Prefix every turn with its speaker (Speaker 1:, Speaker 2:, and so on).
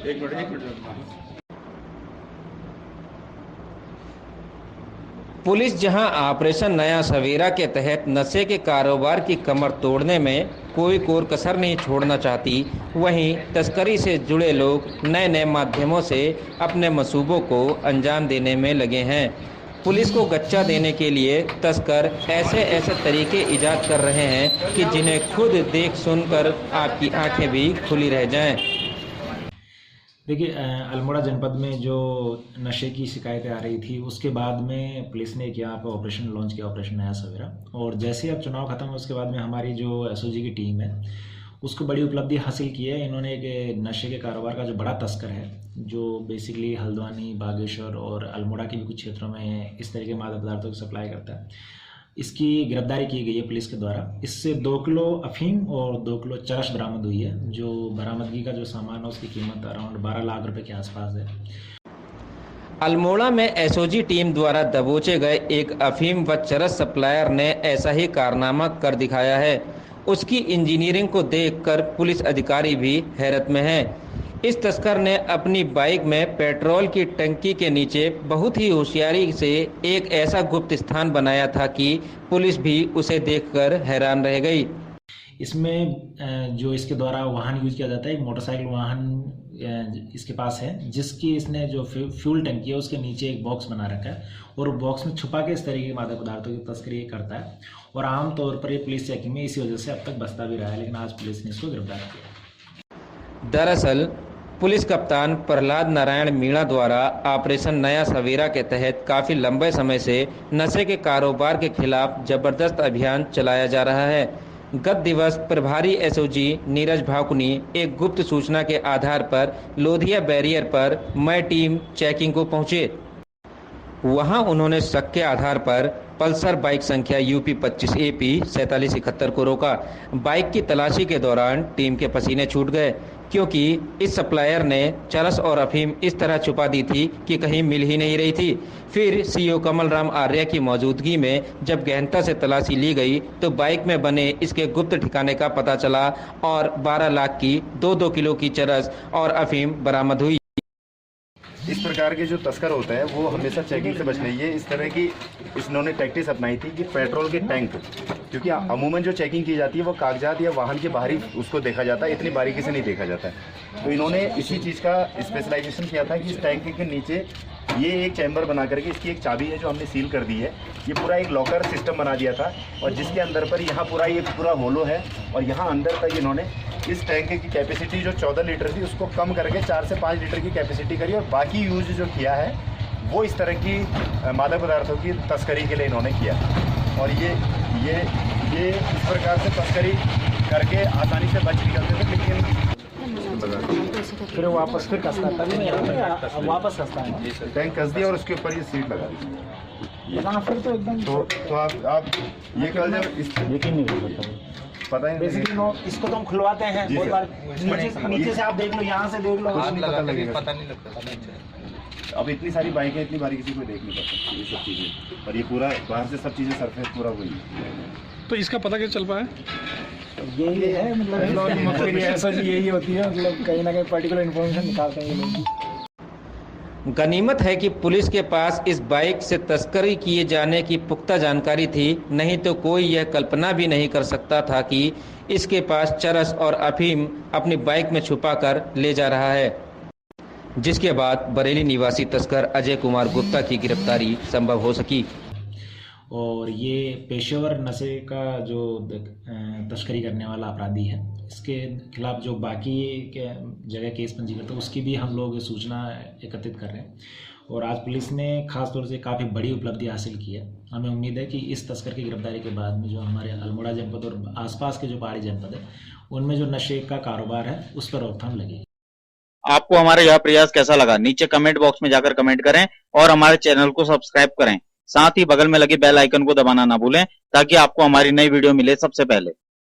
Speaker 1: एक minute.
Speaker 2: Police जहां operation नया सवेरा के तहत नशे के कारोबार की कमर तोड़ने में कोई कोर कसर नहीं छोड़ना चाहती, वहीं तस्करी से जुड़े लोग नए नए माध्यमों से अपने मंसूबों को अंजाम देने में लगे हैं। पुलिस को गच्चा देने के लिए तस्कर ऐसे ऐसे तरीके इजाद कर रहे हैं कि जिन्हें खुद देख सुनकर आपकी आंखें भी खुली रह जाएं।
Speaker 3: देखिए, अल्मोड़ा जनपद में जो नशे की शिकायतें आ रही थी उसके बाद में पुलिस ने एक यहाँ पर ऑपरेशन लॉन्च किया, ऑपरेशन नया सवेरा। और जैसे ही अब चुनाव खत्म हुआ उसके बाद में हमारी जो एसओजी की टीम है उसको बड़ी उपलब्धि हासिल की है। इन्होंने एक नशे के कारोबार का जो बड़ा तस्कर है, जो बेसिकली हल्द्वानी, बागेश्वर और अल्मोड़ा के भी कुछ क्षेत्रों में इस तरह के मादक पदार्थों की सप्लाई करता है, इसकी गिरफ्तारी की गई है पुलिस के द्वारा। इससे 2 किलो अफीम और 2 किलो चरस बरामद हुई है। जो बरामदगी का जो सामान है उसकी कीमत अराउंड 12 लाख रुपए के आसपास है।
Speaker 2: अल्मोड़ा में एसओजी टीम द्वारा दबोचे गए एक अफीम व चरस सप्लायर ने ऐसा ही कारनामा कर दिखाया है। उसकी इंजीनियरिंग को देखकर पुलिस अधिकारी भी हैरत में हैं। इस तस्कर ने अपनी बाइक में पेट्रोल की टंकी के नीचे बहुत ही होशियारी से एक ऐसा गुप्त स्थान बनाया था कि पुलिस भी उसे देखकर हैरान रह गई।
Speaker 3: इसमें जो इसके द्वारा वाहन यूज किया जाता है, एक मोटरसाइकिल वाहन इसके पास है, जिसकी इसने जो फ्यूल टंकी है उसके नीचे एक बॉक्स बना रखा है और बॉक्स में छुपा के इस तरीके के मादक पदार्थों की तस्करी करता है। और आमतौर पर ये पुलिस चेकिंग में इसी वजह से अब तक बचता भी रहा है, लेकिन आज पुलिस ने इसको गिरफ्तार किया।
Speaker 2: दरअसल पुलिस कप्तान प्रहलाद नारायण मीणा द्वारा ऑपरेशन नया सवेरा के तहत काफ़ी लंबे समय से नशे के कारोबार के खिलाफ जबरदस्त अभियान चलाया जा रहा है। गत दिवस प्रभारी एसओजी नीरज भाकुनी एक गुप्त सूचना के आधार पर लोधिया बैरियर पर मैं टीम चेकिंग को पहुंचे। वहां उन्होंने शक के आधार पर पल्सर बाइक संख्या यूपी 25 AP 4771 को रोका। बाइक की तलाशी के दौरान टीम के पसीने छूट गए, क्योंकि इस सप्लायर ने चरस और अफीम इस तरह छुपा दी थी कि कहीं मिल ही नहीं रही थी। फिर सीओ कमल राम आर्य की मौजूदगी में जब गहनता से तलाशी ली गई तो बाइक में बने इसके गुप्त ठिकाने का पता चला और 12 लाख की 2-2 किलो की चरस और अफीम बरामद हुई।
Speaker 1: इस प्रकार के जो तस्कर होते हैं वो हमेशा चेकिंग से बचने, ये इस तरह की इन्होंने टैक्टिस अपनाई थी कि पेट्रोल के टैंक, क्योंकि अमूमन जो चेकिंग की जाती है वो कागजात या वाहन के बाहरी उसको देखा जाता है, इतनी बारीकी से नहीं देखा जाता है। तो इन्होंने इसी चीज़ का स्पेशलाइजेशन किया था कि इस टैंक के नीचे ये एक चैम्बर बना करके, इसकी एक चाबी है जो हमने सील कर दी है, ये पूरा एक लॉकर सिस्टम बना दिया था और जिसके अंदर पर यहाँ पूरा ये पूरा होलो है और यहाँ अंदर तक इन्होंने इस टैंक की कैपेसिटी जो 14 लीटर थी उसको कम करके 4 से 5 लीटर की कैपेसिटी करी और बाकी यूज जो किया है वो इस तरह की मादक पदार्थों की तस्करी के लिए इन्होंने किया। और ये इस प्रकार से तस्करी करके आसानी से बच निकलते थे, लेकिन
Speaker 3: फिर वापस फिर कसता है, तभी नहीं वापस कसता है।
Speaker 1: टैंक कस दिया और उसके ऊपर ये सीट लगा दी।
Speaker 3: फिर तो एकदम
Speaker 1: तो आप ये कल जब
Speaker 3: यकीन नहीं कर सकता,
Speaker 1: पता ही
Speaker 3: बेसिकली इसको तो हम खुलवाते हैं बहुत बार, नीचे से आप देख लो, यहाँ से देख लो,
Speaker 1: पता नहीं लगता। अब इतनी सारी बाइकें इतनी बारीकी से कोई देख नहीं पाता ये सब चीज़ें, और ये पूरा बाहर से सब चीज़ें सरफेस पूरा वही। तो इसका पता कैसे चल पाया?
Speaker 3: यही है, मतलब ऐसा यही होती है, मतलब कहीं ना कहीं पर्टिकुलर इन्फॉर्मेशन निकालते हैं ये लोग।
Speaker 2: गनीमत है कि पुलिस के पास इस बाइक से तस्करी किए जाने की पुख्ता जानकारी थी, नहीं तो कोई यह कल्पना भी नहीं कर सकता था कि इसके पास चरस और अफीम अपनी बाइक में छुपाकर ले जा रहा है। जिसके बाद बरेली निवासी तस्कर अजय कुमार गुप्ता की गिरफ्तारी संभव हो सकी।
Speaker 3: और ये पेशेवर नशे का जो तस्करी करने वाला अपराधी है, इसके खिलाफ जो बाकी के जगह केस पंजीकृत है उसकी भी हम लोग सूचना एकत्रित कर रहे हैं। और आज पुलिस ने खास तौर से काफ़ी बड़ी उपलब्धि हासिल की है। हमें उम्मीद है कि इस तस्कर की गिरफ्तारी के बाद में जो हमारे अल्मोड़ा जनपद और आसपास के जो पहाड़ी जनपद है उनमें जो नशे का कारोबार है उस पर रोकथाम लगेगी।
Speaker 4: आपको हमारा यह प्रयास कैसा लगा, नीचे कमेंट बॉक्स में जाकर कमेंट करें और हमारे चैनल को सब्सक्राइब करें। साथ ही बगल में लगे बेल आइकन को दबाना ना भूलें ताकि आपको हमारी नई वीडियो मिले सबसे पहले।